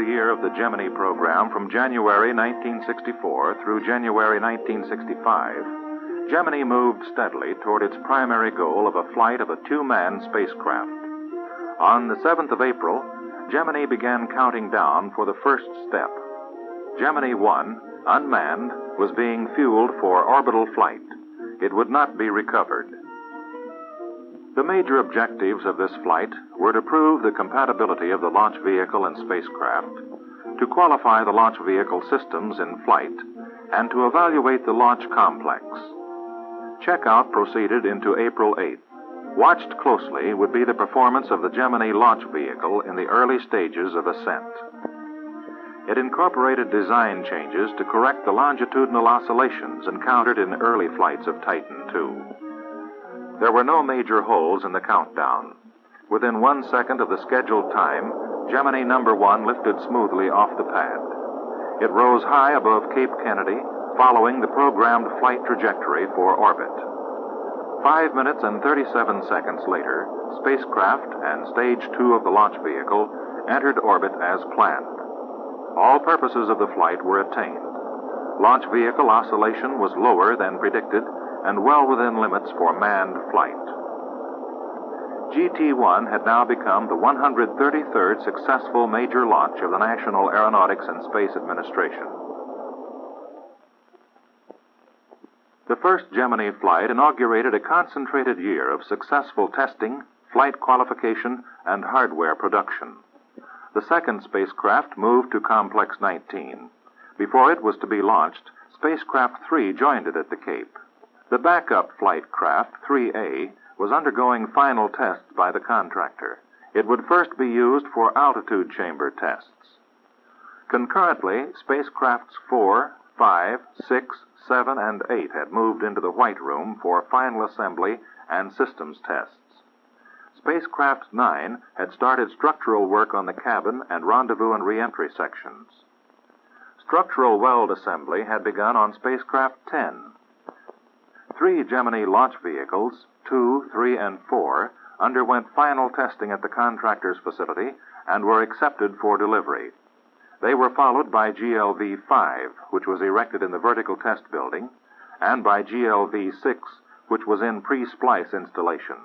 year of the Gemini program from January 1964 through January 1965, Gemini moved steadily toward its primary goal of a flight of a two-man spacecraft. On the 7th of April, Gemini began counting down for the first step. Gemini 1, unmanned, was being fueled for orbital flight. It would not be recovered. The major objectives of this flight were to prove the compatibility of the launch vehicle and spacecraft, to qualify the launch vehicle systems in flight, and to evaluate the launch complex. Checkout proceeded into April 8th. Watched closely would be the performance of the Gemini launch vehicle in the early stages of ascent. It incorporated design changes to correct the longitudinal oscillations encountered in early flights of Titan II. There were no major holes in the countdown. Within 1 second of the scheduled time, Gemini number 1 lifted smoothly off the pad. It rose high above Cape Kennedy, following the programmed flight trajectory for orbit. 5 minutes and 37 seconds later, spacecraft and Stage 2 of the launch vehicle entered orbit as planned. All purposes of the flight were attained. Launch vehicle oscillation was lower than predicted and well within limits for manned flight. GT-1 had now become the 133rd successful major launch of the National Aeronautics and Space Administration. The first Gemini flight inaugurated a concentrated year of successful testing, flight qualification, and hardware production. The second spacecraft moved to Complex 19. Before it was to be launched, Spacecraft 3 joined it at the Cape. The backup flight craft, 3A, was undergoing final tests by the contractor. It would first be used for altitude chamber tests. Concurrently, spacecrafts 4, 5, 6, 7, and 8 had moved into the White Room for final assembly and systems tests. Spacecraft 9 had started structural work on the cabin and rendezvous and re-entry sections. Structural weld assembly had begun on Spacecraft 10. 3 Gemini launch vehicles, 2, 3, and 4, underwent final testing at the contractor's facility and were accepted for delivery. They were followed by GLV-5, which was erected in the vertical test building, and by GLV-6, which was in pre-splice installation.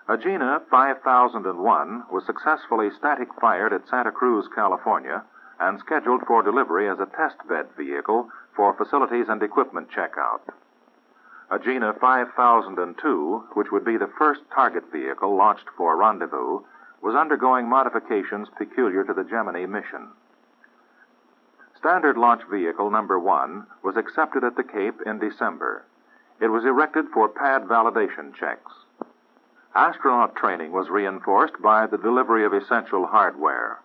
Agena 5001 was successfully static fired at Santa Cruz, California, and scheduled for delivery as a test bed vehicle for facilities and equipment checkout. Agena 5002, which would be the first target vehicle launched for rendezvous, was undergoing modifications peculiar to the Gemini mission. Standard Launch Vehicle number 1 was accepted at the Cape in December. It was erected for pad validation checks. Astronaut training was reinforced by the delivery of essential hardware: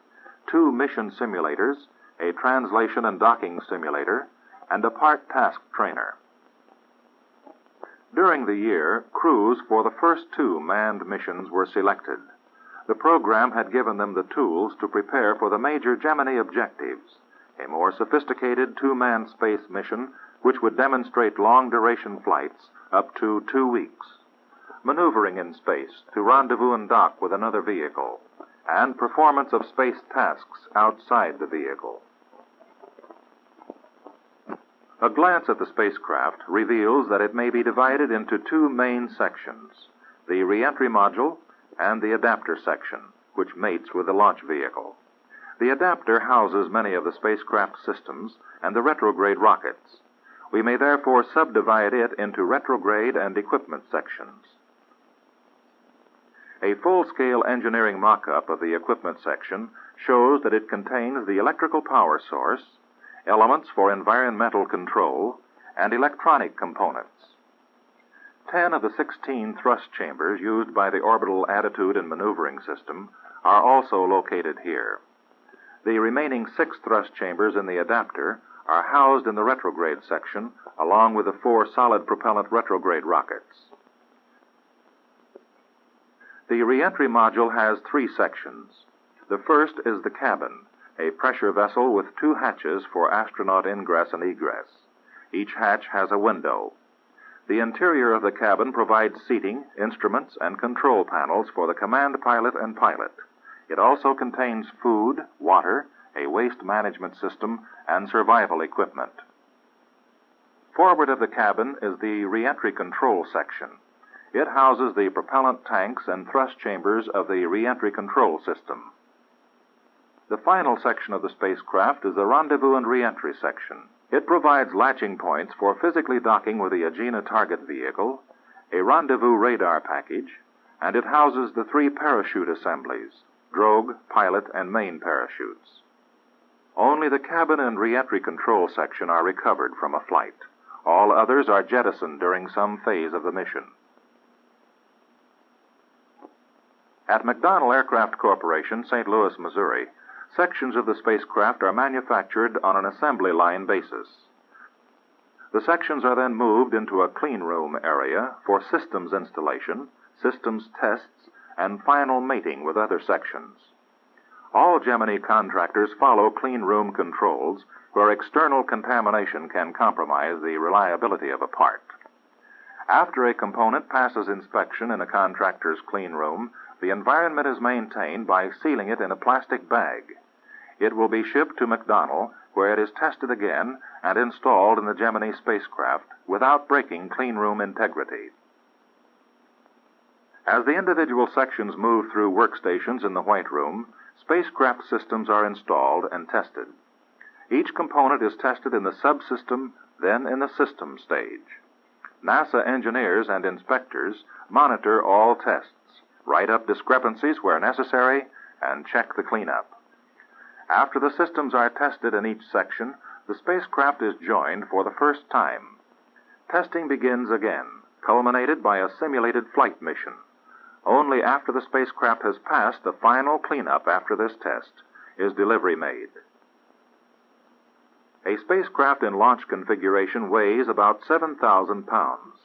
2 mission simulators, a translation and docking simulator, and a part task trainer. During the year, crews for the first 2 manned missions were selected. The program had given them the tools to prepare for the major Gemini objectives: a more sophisticated 2-man space mission which would demonstrate long-duration flights up to 2 weeks, maneuvering in space to rendezvous and dock with another vehicle, and performance of space tasks outside the vehicle. A glance at the spacecraft reveals that it may be divided into 2 main sections: the re-entry module and the adapter section, which mates with the launch vehicle. The adapter houses many of the spacecraft systems and the retrograde rockets. We may therefore subdivide it into retrograde and equipment sections. A full-scale engineering mock-up of the equipment section shows that it contains the electrical power source, elements for environmental control, and electronic components. 10 of the 16 thrust chambers used by the orbital attitude and maneuvering system are also located here. The remaining 6 thrust chambers in the adapter are housed in the retrograde section, along with the 4 solid propellant retrograde rockets. The re-entry module has 3 sections. The first is the cabin, a pressure vessel with 2 hatches for astronaut ingress and egress. Each hatch has a window. The interior of the cabin provides seating, instruments, and control panels for the command pilot and pilot. It also contains food, water, a waste management system, and survival equipment. Forward of the cabin is the reentry control section. It houses the propellant tanks and thrust chambers of the reentry control system. The final section of the spacecraft is the rendezvous and reentry section. It provides latching points for physically docking with the Agena target vehicle, a rendezvous radar package, and it houses the 3 parachute assemblies, drogue, pilot, and main parachutes. Only the cabin and reentry control section are recovered from a flight. All others are jettisoned during some phase of the mission. At McDonnell Aircraft Corporation, St. Louis, Missouri, sections of the spacecraft are manufactured on an assembly line basis. The sections are then moved into a clean room area for systems installation, systems tests, and final mating with other sections. All Gemini contractors follow clean room controls where external contamination can compromise the reliability of a part. After a component passes inspection in a contractor's clean room, the environment is maintained by sealing it in a plastic bag. It will be shipped to McDonnell, where it is tested again and installed in the Gemini spacecraft without breaking clean room integrity. As the individual sections move through workstations in the White Room, spacecraft systems are installed and tested. Each component is tested in the subsystem, then in the system stage. NASA engineers and inspectors monitor all tests, write up discrepancies where necessary, and check the cleanup. After the systems are tested in each section, the spacecraft is joined for the first time. Testing begins again, culminated by a simulated flight mission. Only after the spacecraft has passed the final cleanup after this test is delivery made. A spacecraft in launch configuration weighs about 7,000 pounds.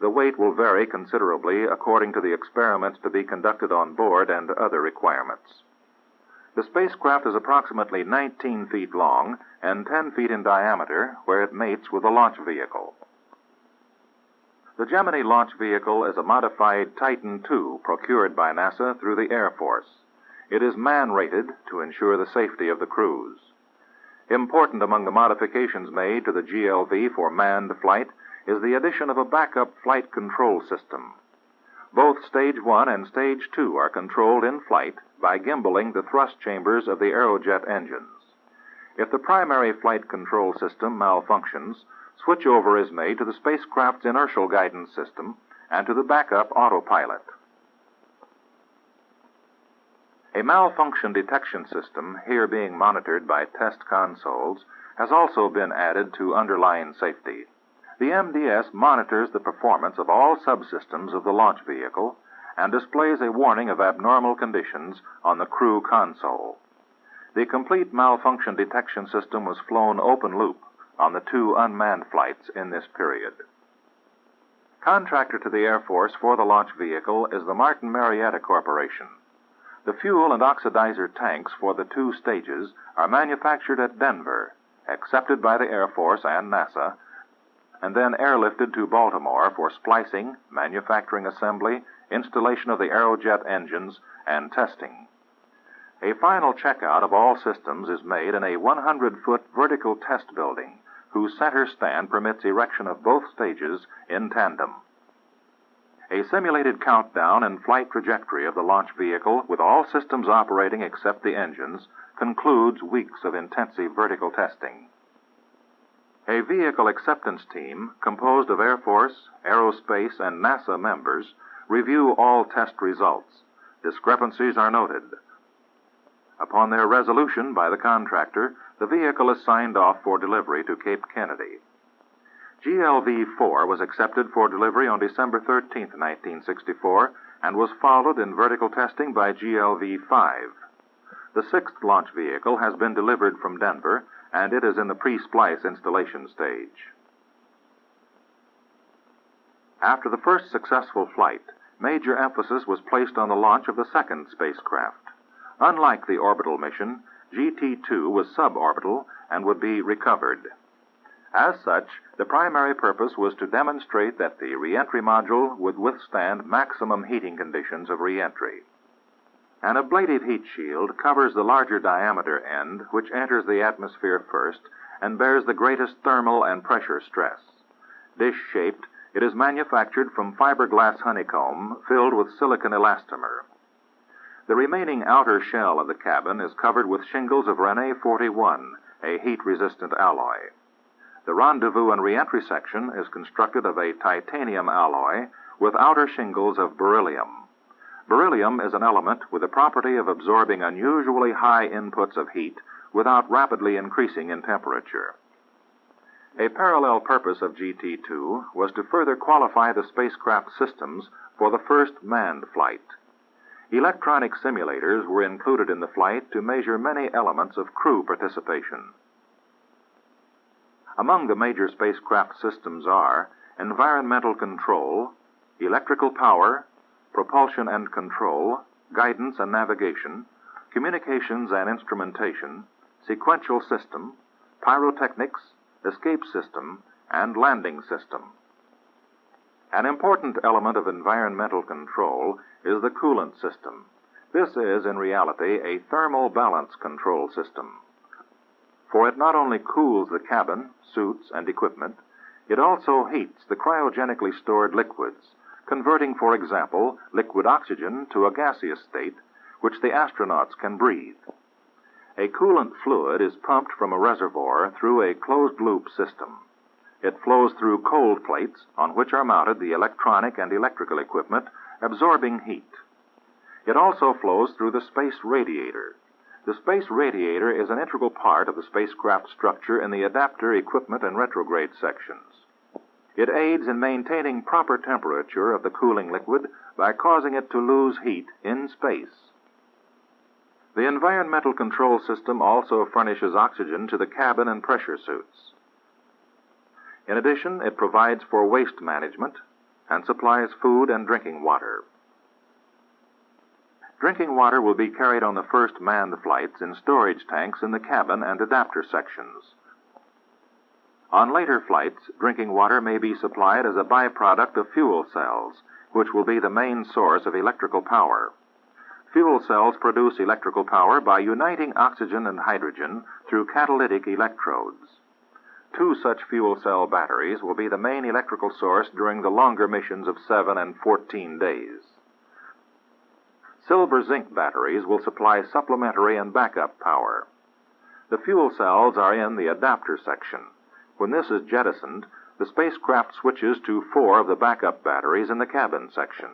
The weight will vary considerably according to the experiments to be conducted on board and other requirements. The spacecraft is approximately 19 feet long and 10 feet in diameter, where it mates with the launch vehicle. The Gemini launch vehicle is a modified Titan II procured by NASA through the Air Force. It is man-rated to ensure the safety of the crews. Important among the modifications made to the GLV for manned flight is the addition of a backup flight control system. Both Stage 1 and Stage 2 are controlled in flight by gimbaling the thrust chambers of the aerojet engines. If the primary flight control system malfunctions, switchover is made to the spacecraft's inertial guidance system and to the backup autopilot. A malfunction detection system, here being monitored by test consoles, has also been added to underline safety. The MDS monitors the performance of all subsystems of the launch vehicle and displays a warning of abnormal conditions on the crew console. The complete malfunction detection system was flown open loop on the 2 unmanned flights in this period. Contractor to the Air Force for the launch vehicle is the Martin Marietta Corporation. The fuel and oxidizer tanks for the 2 stages are manufactured at Denver, accepted by the Air Force and NASA, and then airlifted to Baltimore for splicing, manufacturing assembly, installation of the aerojet engines, and testing. A final checkout of all systems is made in a 100-foot vertical test building, whose center stand permits erection of both stages in tandem. A simulated countdown and flight trajectory of the launch vehicle, with all systems operating except the engines, concludes weeks of intensive vertical testing. A vehicle acceptance team, composed of Air Force, Aerospace, and NASA members, review all test results. Discrepancies are noted. Upon their resolution by the contractor, the vehicle is signed off for delivery to Cape Kennedy. GLV-4 was accepted for delivery on December 13, 1964, and was followed in vertical testing by GLV-5. The 6th launch vehicle has been delivered from Denver, and it is in the pre-splice installation stage. After the first successful flight, major emphasis was placed on the launch of the 2nd spacecraft. Unlike the orbital mission, GT-2 was suborbital and would be recovered. As such, the primary purpose was to demonstrate that the reentry module would withstand maximum heating conditions of reentry. An ablative heat shield covers the larger diameter end, which enters the atmosphere first and bears the greatest thermal and pressure stress. Dish-shaped, it is manufactured from fiberglass honeycomb filled with silicon elastomer. The remaining outer shell of the cabin is covered with shingles of Rene 41, a heat-resistant alloy. The rendezvous and reentry section is constructed of a titanium alloy with outer shingles of beryllium. Beryllium is an element with the property of absorbing unusually high inputs of heat without rapidly increasing in temperature. A parallel purpose of GT2 was to further qualify the spacecraft systems for the first manned flight. Electronic simulators were included in the flight to measure many elements of crew participation. Among the major spacecraft systems are environmental control, electrical power, propulsion and control, guidance and navigation, communications and instrumentation, sequential system, pyrotechnics, escape system, and landing system. An important element of environmental control is the coolant system. This is, in reality, a thermal balance control system. For it not only cools the cabin, suits, and equipment, it also heats the cryogenically stored liquids, converting, for example, liquid oxygen to a gaseous state, which the astronauts can breathe. A coolant fluid is pumped from a reservoir through a closed-loop system. It flows through cold plates on which are mounted the electronic and electrical equipment, absorbing heat. It also flows through the space radiator. The space radiator is an integral part of the spacecraft structure in the adapter, equipment, and retrograde sections. It aids in maintaining proper temperature of the cooling liquid by causing it to lose heat in space. The environmental control system also furnishes oxygen to the cabin and pressure suits. In addition, it provides for waste management and supplies food and drinking water. Drinking water will be carried on the first manned flights in storage tanks in the cabin and adapter sections. On later flights, drinking water may be supplied as a byproduct of fuel cells, which will be the main source of electrical power. Fuel cells produce electrical power by uniting oxygen and hydrogen through catalytic electrodes. 2 such fuel cell batteries will be the main electrical source during the longer missions of 7 and 14 days. Silver-zinc batteries will supply supplementary and backup power. The fuel cells are in the adapter section. When this is jettisoned, the spacecraft switches to 4 of the backup batteries in the cabin section.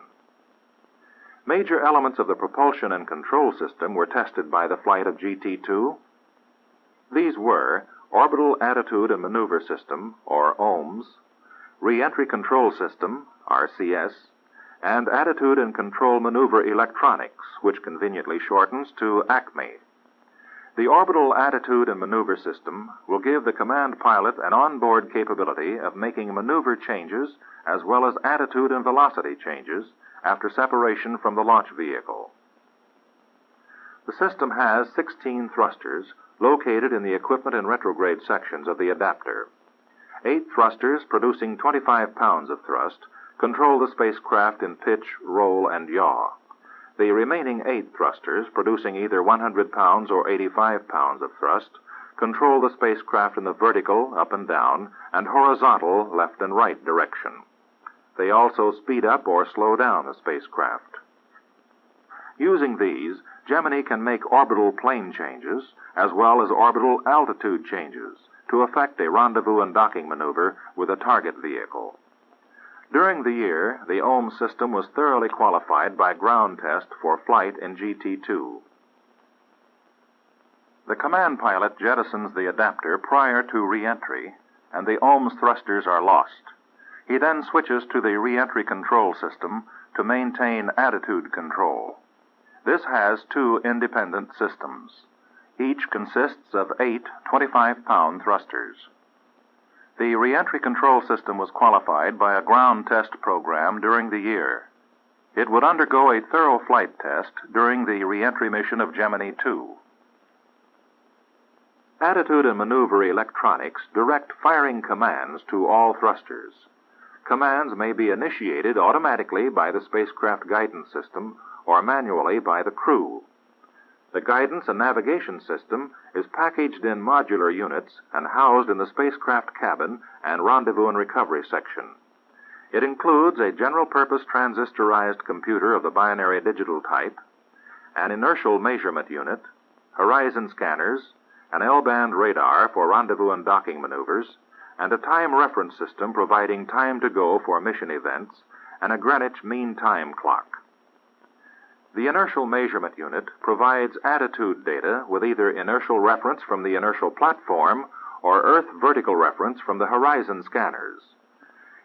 Major elements of the propulsion and control system were tested by the flight of GT2. These were Orbital Attitude and Maneuver System, or OMS, Reentry Control System, RCS, and Attitude and Control Maneuver Electronics, which conveniently shortens to ACME. The Orbital Attitude and Maneuver System will give the command pilot an onboard capability of making maneuver changes as well as attitude and velocity changes after separation from the launch vehicle. The system has 16 thrusters located in the equipment and retrograde sections of the adapter. 8 thrusters, producing 25 pounds of thrust, control the spacecraft in pitch, roll, and yaw. The remaining 8 thrusters, producing either 100 pounds or 85 pounds of thrust, control the spacecraft in the vertical, up and down, and horizontal, left and right direction. They also speed up or slow down the spacecraft. Using these, Gemini can make orbital plane changes as well as orbital altitude changes to effect a rendezvous and docking maneuver with a target vehicle. During the year, the OMS system was thoroughly qualified by ground test for flight in GT2. The command pilot jettisons the adapter prior to re-entry, and the OMS thrusters are lost. He then switches to the re-entry control system to maintain attitude control. This has 2 independent systems. Each consists of 8 25-pound thrusters. The re-entry control system was qualified by a ground test program during the year. It would undergo a thorough flight test during the re-entry mission of Gemini II. Attitude and maneuver electronics direct firing commands to all thrusters. Commands may be initiated automatically by the spacecraft guidance system or manually by the crew. The guidance and navigation system is packaged in modular units and housed in the spacecraft cabin and rendezvous and recovery section. It includes a general-purpose transistorized computer of the binary digital type, an inertial measurement unit, horizon scanners, an L-band radar for rendezvous and docking maneuvers, and a time reference system providing time to go for mission events, and a Greenwich Mean Time clock. The inertial measurement unit provides attitude data with either inertial reference from the inertial platform or Earth vertical reference from the horizon scanners.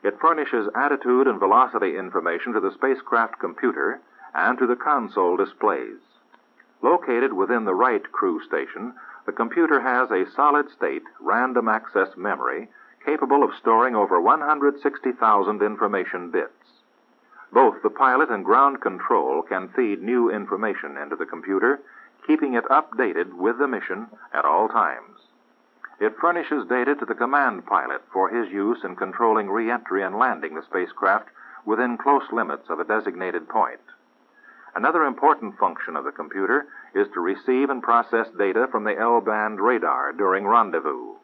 It furnishes attitude and velocity information to the spacecraft computer and to the console displays. Located within the right crew station, the computer has a solid-state random access memory capable of storing over 160,000 information bits. Both the pilot and ground control can feed new information into the computer, keeping it updated with the mission at all times. It furnishes data to the command pilot for his use in controlling re-entry and landing the spacecraft within close limits of a designated point. Another important function of the computer is to receive and process data from the L-band radar during rendezvous.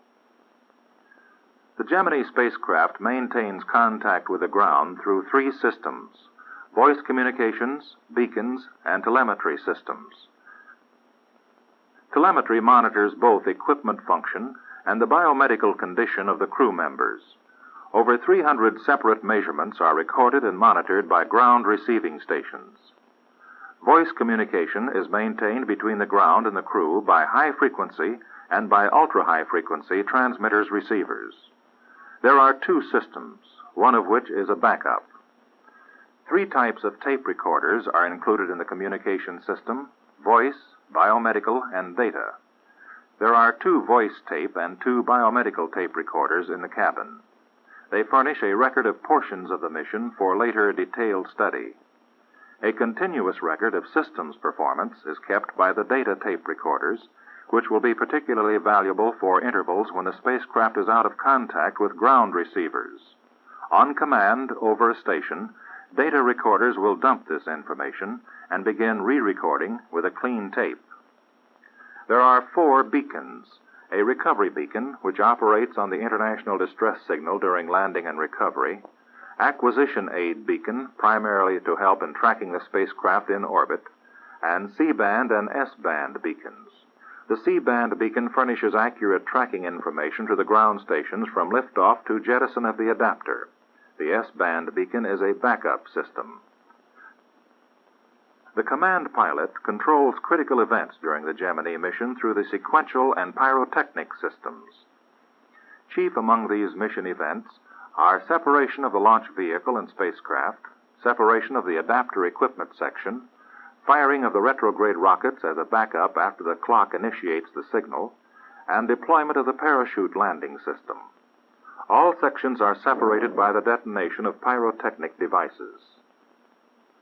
The Gemini spacecraft maintains contact with the ground through three systems: voice communications, beacons, and telemetry systems. Telemetry monitors both equipment function and the biomedical condition of the crew members. Over 300 separate measurements are recorded and monitored by ground receiving stations. Voice communication is maintained between the ground and the crew by high-frequency and by ultra-high-frequency transmitters receivers. There are two systems, one of which is a backup. Three types of tape recorders are included in the communication system: voice, biomedical, and data. There are two voice tape and two biomedical tape recorders in the cabin. They furnish a record of portions of the mission for later detailed study. A continuous record of systems performance is kept by the data tape recorders, which will be particularly valuable for intervals when the spacecraft is out of contact with ground receivers. On command over a station, data recorders will dump this information and begin re-recording with a clean tape. There are 4 beacons: a recovery beacon, which operates on the international distress signal during landing and recovery; acquisition aid beacon, primarily to help in tracking the spacecraft in orbit; and C-band and S-band beacons. The C-band beacon furnishes accurate tracking information to the ground stations from liftoff to jettison of the adapter. The S-band beacon is a backup system. The command pilot controls critical events during the Gemini mission through the sequential and pyrotechnic systems. Chief among these mission events are separation of the launch vehicle and spacecraft, separation of the adapter equipment section, firing of the retrograde rockets as a backup after the clock initiates the signal, and deployment of the parachute landing system. All sections are separated by the detonation of pyrotechnic devices.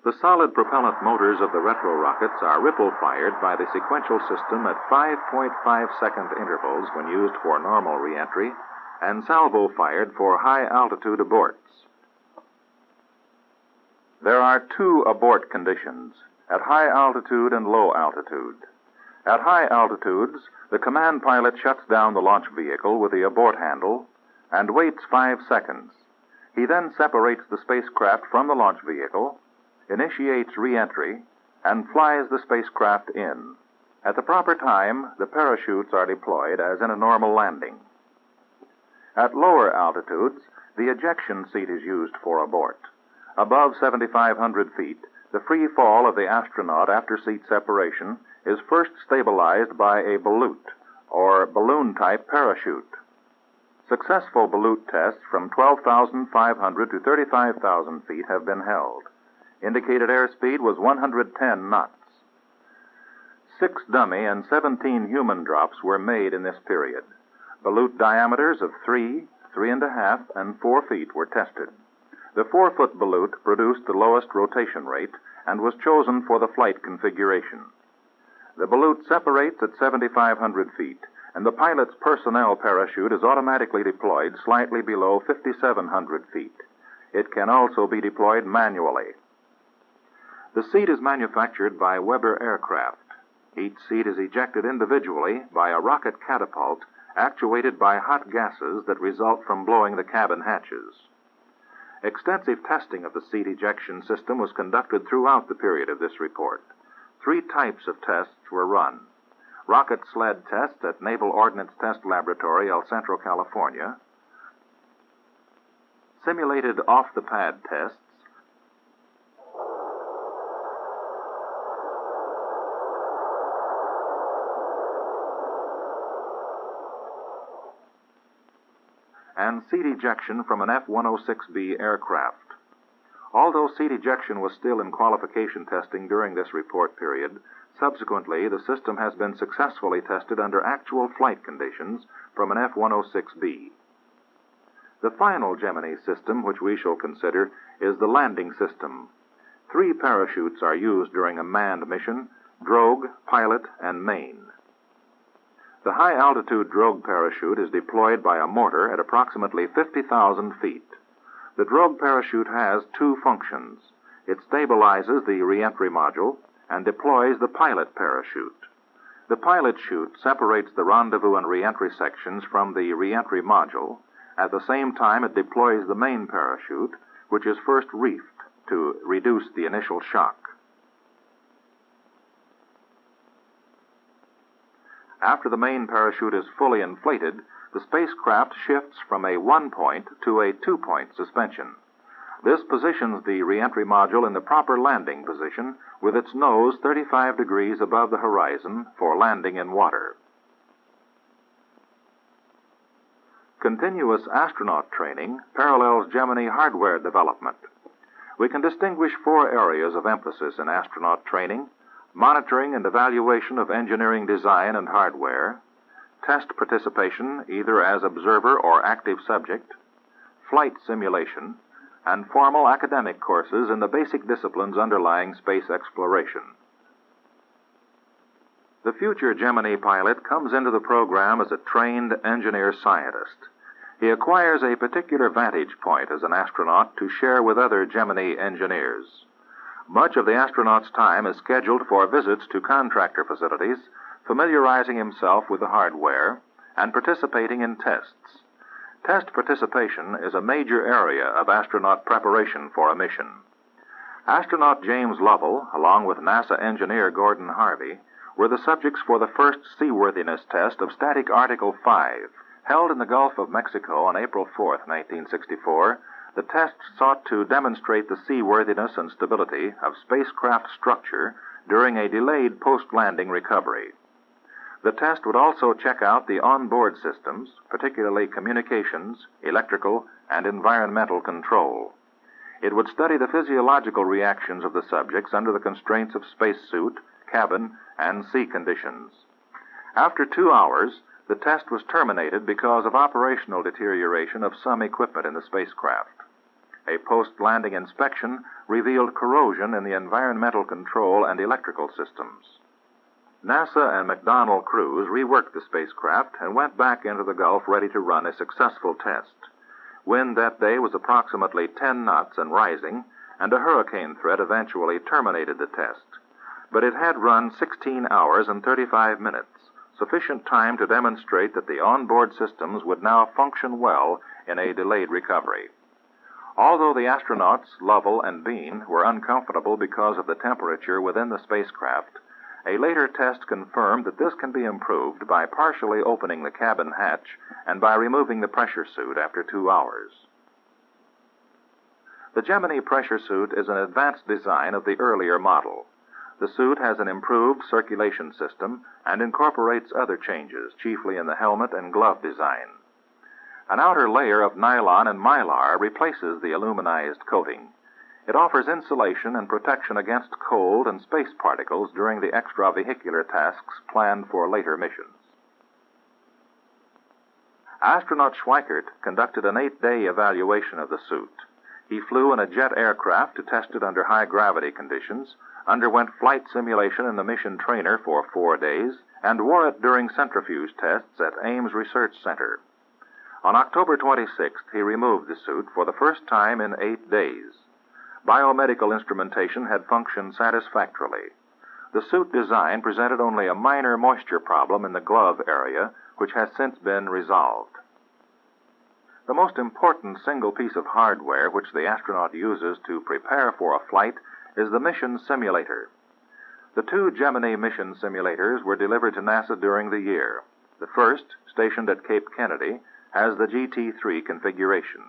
The solid propellant motors of the retro rockets are ripple-fired by the sequential system at 5.5-second intervals when used for normal re-entry, and salvo-fired for high-altitude aborts. There are 2 abort conditions: at high altitude and low altitude. At high altitudes, the command pilot shuts down the launch vehicle with the abort handle and waits 5 seconds. He then separates the spacecraft from the launch vehicle, initiates re-entry, and flies the spacecraft in. At the proper time, the parachutes are deployed as in a normal landing. At lower altitudes, the ejection seat is used for abort. Above 7,500 feet, the free fall of the astronaut after seat separation is first stabilized by a ballute, or balloon-type parachute. Successful ballute tests from 12,500 to 35,000 feet have been held. Indicated airspeed was 110 knots. 6 dummy and 17 human drops were made in this period. Ballute diameters of 3, 3.5, and 4 feet were tested. The 4-foot ballute produced the lowest rotation rate and was chosen for the flight configuration. The ballute separates at 7,500 feet, and the pilot's personnel parachute is automatically deployed slightly below 5,700 feet. It can also be deployed manually. The seat is manufactured by Weber Aircraft. Each seat is ejected individually by a rocket catapult actuated by hot gases that result from blowing the cabin hatches. Extensive testing of the seat ejection system was conducted throughout the period of this report. 3 types of tests were run. Rocket sled tests at Naval Ordnance Test Laboratory, El Centro, California. Simulated off-the-pad tests. And seat ejection from an F-106B aircraft. Although seat ejection was still in qualification testing during this report period, subsequently the system has been successfully tested under actual flight conditions from an F-106B. The final Gemini system, which we shall consider, is the landing system. 3 parachutes are used during a manned mission: drogue, pilot, and main. The high-altitude drogue parachute is deployed by a mortar at approximately 50,000 feet. The drogue parachute has 2 functions. It stabilizes the reentry module and deploys the pilot parachute. The pilot chute separates the rendezvous and reentry sections from the reentry module. At the same time, it deploys the main parachute, which is first reefed to reduce the initial shock. After the main parachute is fully inflated, the spacecraft shifts from a 1-point to a 2-point suspension. This positions the reentry module in the proper landing position with its nose 35 degrees above the horizon for landing in water. Continuous astronaut training parallels Gemini hardware development. We can distinguish 4 areas of emphasis in astronaut training: monitoring and evaluation of engineering design and hardware, test participation either as observer or active subject, flight simulation, and formal academic courses in the basic disciplines underlying space exploration. The future Gemini pilot comes into the program as a trained engineer-scientist. He acquires a particular vantage point as an astronaut to share with other Gemini engineers. Much of the astronaut's time is scheduled for visits to contractor facilities, familiarizing himself with the hardware, and participating in tests. Test participation is a major area of astronaut preparation for a mission. Astronaut James Lovell, along with NASA engineer Gordon Harvey, were the subjects for the first seaworthiness test of Static Article 5. Held in the Gulf of Mexico on April 4, 1964, the test sought to demonstrate the seaworthiness and stability of spacecraft structure during a delayed post-landing recovery. The test would also check out the onboard systems, particularly communications, electrical, and environmental control. It would study the physiological reactions of the subjects under the constraints of spacesuit, cabin, and sea conditions. After 2 hours, the test was terminated because of operational deterioration of some equipment in the spacecraft. A post-landing inspection revealed corrosion in the environmental control and electrical systems. NASA and McDonnell crews reworked the spacecraft and went back into the Gulf ready to run a successful test. Wind that day was approximately 10 knots and rising, and a hurricane threat eventually terminated the test. But it had run 16 hours and 35 minutes, sufficient time to demonstrate that the onboard systems would now function well in a delayed recovery. Although the astronauts, Lovell and Bean, were uncomfortable because of the temperature within the spacecraft, a later test confirmed that this can be improved by partially opening the cabin hatch and by removing the pressure suit after 2 hours. The Gemini pressure suit is an advanced design of the earlier model. The suit has an improved circulation system and incorporates other changes, chiefly in the helmet and glove design. An outer layer of nylon and mylar replaces the aluminized coating. It offers insulation and protection against cold and space particles during the extravehicular tasks planned for later missions. Astronaut Schweikert conducted an 8-day evaluation of the suit. He flew in a jet aircraft to test it under high-gravity conditions, underwent flight simulation in the mission trainer for 4 days, and wore it during centrifuge tests at Ames Research Center. On October 26th, he removed the suit for the first time in 8 days. biomedical instrumentation had functioned satisfactorily. The suit design presented only a minor moisture problem in the glove area, which has since been resolved. The most important single piece of hardware which the astronaut uses to prepare for a flight is the mission simulator. The 2 Gemini mission simulators were delivered to NASA during the year. The first, stationed at Cape Kennedy, has the GT-3 configuration.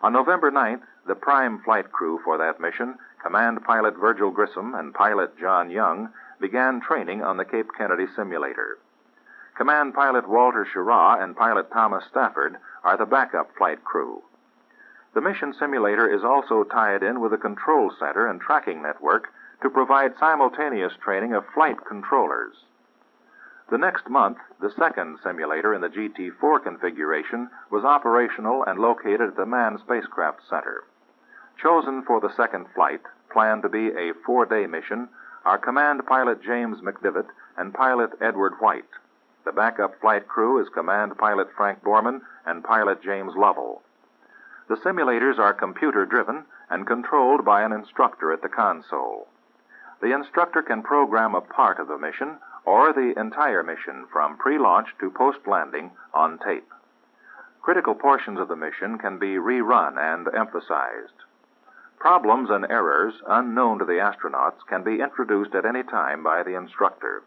On November 9th, the prime flight crew for that mission, Command Pilot Virgil Grissom and Pilot John Young, began training on the Cape Kennedy simulator. Command Pilot Walter Schirra and Pilot Thomas Stafford are the backup flight crew. The mission simulator is also tied in with a control center and tracking network to provide simultaneous training of flight controllers. The next month, the second simulator in the GT-4 configuration was operational and located at the Manned Spacecraft Center. Chosen for the second flight, planned to be a 4-day mission, are Command Pilot James McDivitt and Pilot Edward White. The backup flight crew is Command Pilot Frank Borman and Pilot James Lovell. The simulators are computer-driven and controlled by an instructor at the console. The instructor can program a part of the mission or the entire mission from pre-launch to post-landing on tape. Critical portions of the mission can be rerun and emphasized. Problems and errors unknown to the astronauts can be introduced at any time by the instructor.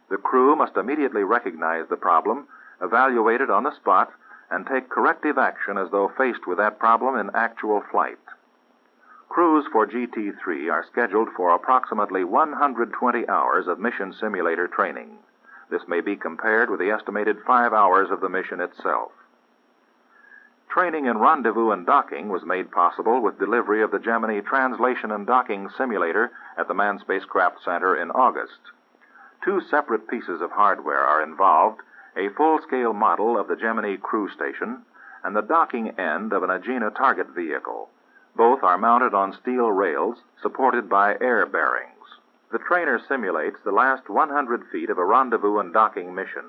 The crew must immediately recognize the problem, evaluate it on the spot, and take corrective action as though faced with that problem in actual flight. Crews for GT-3 are scheduled for approximately 120 hours of mission simulator training. This may be compared with the estimated 5 hours of the mission itself. Training in rendezvous and docking was made possible with delivery of the Gemini Translation and Docking Simulator at the Manned Spacecraft Center in August. 2 separate pieces of hardware are involved, a full-scale model of the Gemini crew station and the docking end of an Agena target vehicle. Both are mounted on steel rails supported by air bearings. The trainer simulates the last 100 feet of a rendezvous and docking mission,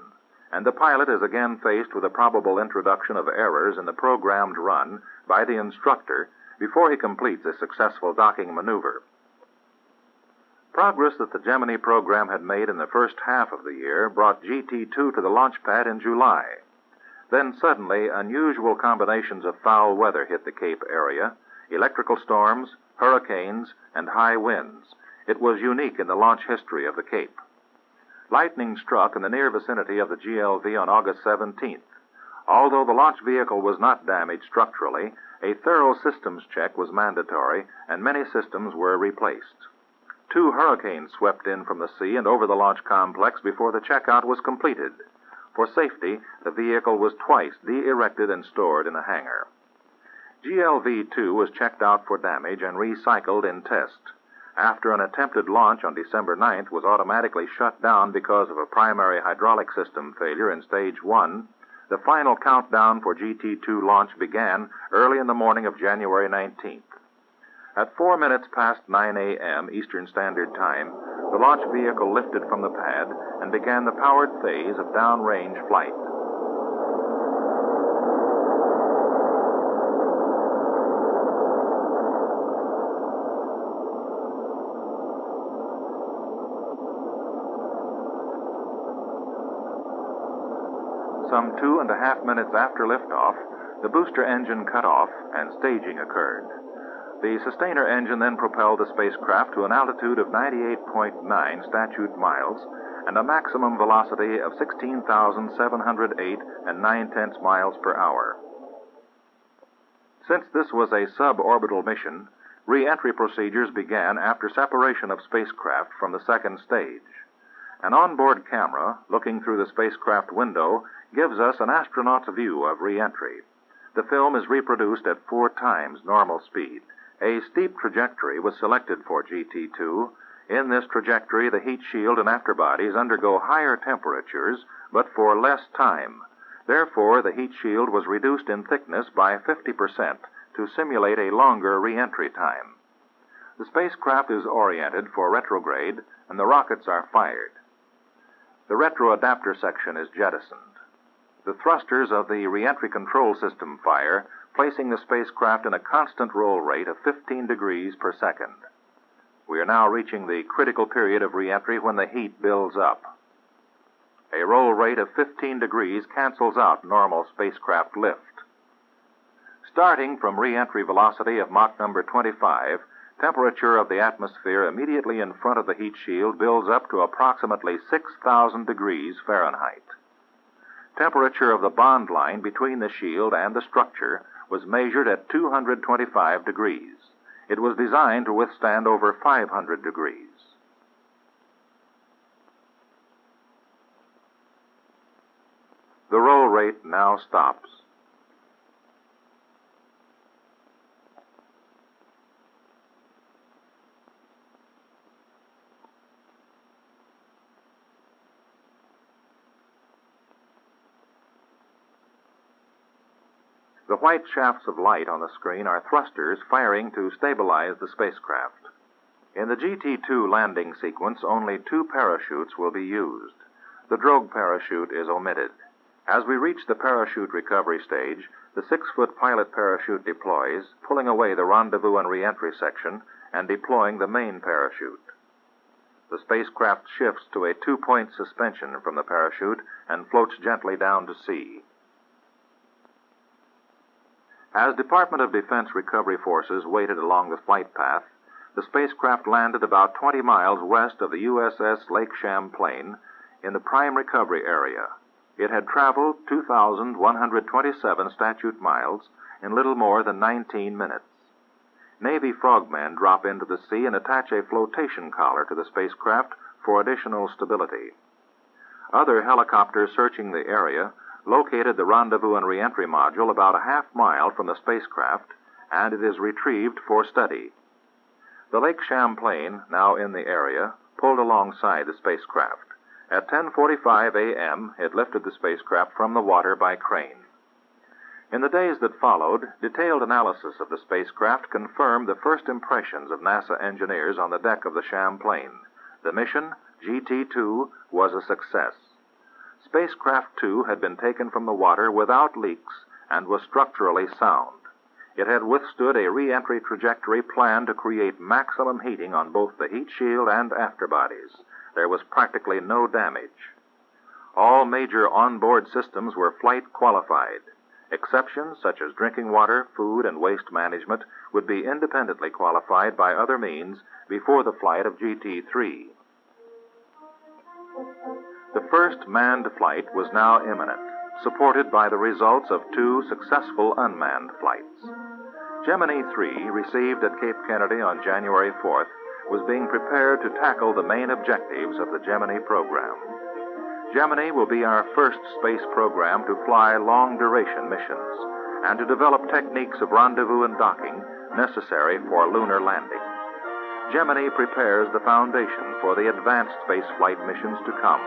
and the pilot is again faced with a probable introduction of errors in the programmed run by the instructor before he completes a successful docking maneuver. Progress that the Gemini program had made in the first half of the year brought GT-2 to the launch pad in July. Then suddenly, unusual combinations of foul weather hit the Cape area, electrical storms, hurricanes, and high winds. It was unique in the launch history of the Cape. Lightning struck in the near vicinity of the GLV on August 17th. Although the launch vehicle was not damaged structurally, a thorough systems check was mandatory, and many systems were replaced. 2 hurricanes swept in from the sea and over the launch complex before the checkout was completed. For safety, the vehicle was twice de-erected and stored in a hangar. GLV-2 was checked out for damage and recycled in test. After an attempted launch on December 9th was automatically shut down because of a primary hydraulic system failure in Stage 1, the final countdown for GT-2 launch began early in the morning of January 19th. At 4 minutes past 9 a.m. Eastern Standard Time, the launch vehicle lifted from the pad and began the powered phase of downrange flight. Some 2.5 minutes after liftoff, the booster engine cut off and staging occurred. The sustainer engine then propelled the spacecraft to an altitude of 98.9 statute miles and a maximum velocity of 16,708 9/10 miles per hour. Since this was a suborbital mission, re-entry procedures began after separation of spacecraft from the second stage. An onboard camera, looking through the spacecraft window, gives us an astronaut's view of re-entry. The film is reproduced at 4 times normal speed. A steep trajectory was selected for GT-2. In this trajectory, the heat shield and afterbodies undergo higher temperatures, but for less time. Therefore, the heat shield was reduced in thickness by 50% to simulate a longer re-entry time. The spacecraft is oriented for retrograde, and the rockets are fired. The retroadapter section is jettisoned. The thrusters of the re-entry control system fire placing the spacecraft in a constant roll rate of 15 degrees per second. We are now reaching the critical period of re-entry when the heat builds up. A roll rate of 15 degrees cancels out normal spacecraft lift. Starting from re-entry velocity of Mach number 25, temperature of the atmosphere immediately in front of the heat shield builds up to approximately 6,000 degrees Fahrenheit. Temperature of the bond line between the shield and the structure was measured at 225 degrees. It was designed to withstand over 500 degrees. The roll rate now stops. The white shafts of light on the screen are thrusters firing to stabilize the spacecraft. In the GT2 landing sequence, only 2 parachutes will be used. The drogue parachute is omitted. As we reach the parachute recovery stage, the 6-foot pilot parachute deploys, pulling away the rendezvous and re-entry section and deploying the main parachute. The spacecraft shifts to a 2-point suspension from the parachute and floats gently down to sea. As Department of Defense recovery forces waited along the flight path, the spacecraft landed about 20 miles west of the USS Lake Champlain in the prime recovery area. It had traveled 2,127 statute miles in little more than 19 minutes. Navy frogmen drop into the sea and attach a flotation collar to the spacecraft for additional stability. Other helicopters searching the area located the rendezvous and re-entry module about a half-mile from the spacecraft, and it is retrieved for study. The Lake Champlain, now in the area, pulled alongside the spacecraft. At 10:45 a.m., it lifted the spacecraft from the water by crane. In the days that followed, detailed analysis of the spacecraft confirmed the first impressions of NASA engineers on the deck of the Champlain. The mission, GT2, was a success. Spacecraft 2 had been taken from the water without leaks and was structurally sound. It had withstood a re-entry trajectory planned to create maximum heating on both the heat shield and afterbodies. There was practically no damage. All major onboard systems were flight qualified. Exceptions such as drinking water, food, and waste management would be independently qualified by other means before the flight of GT3. The first manned flight was now imminent, supported by the results of 2 successful unmanned flights. Gemini 3, received at Cape Kennedy on January 4th, was being prepared to tackle the main objectives of the Gemini program. Gemini will be our first space program to fly long-duration missions and to develop techniques of rendezvous and docking necessary for lunar landing. Gemini prepares the foundation for the advanced spaceflight missions to come.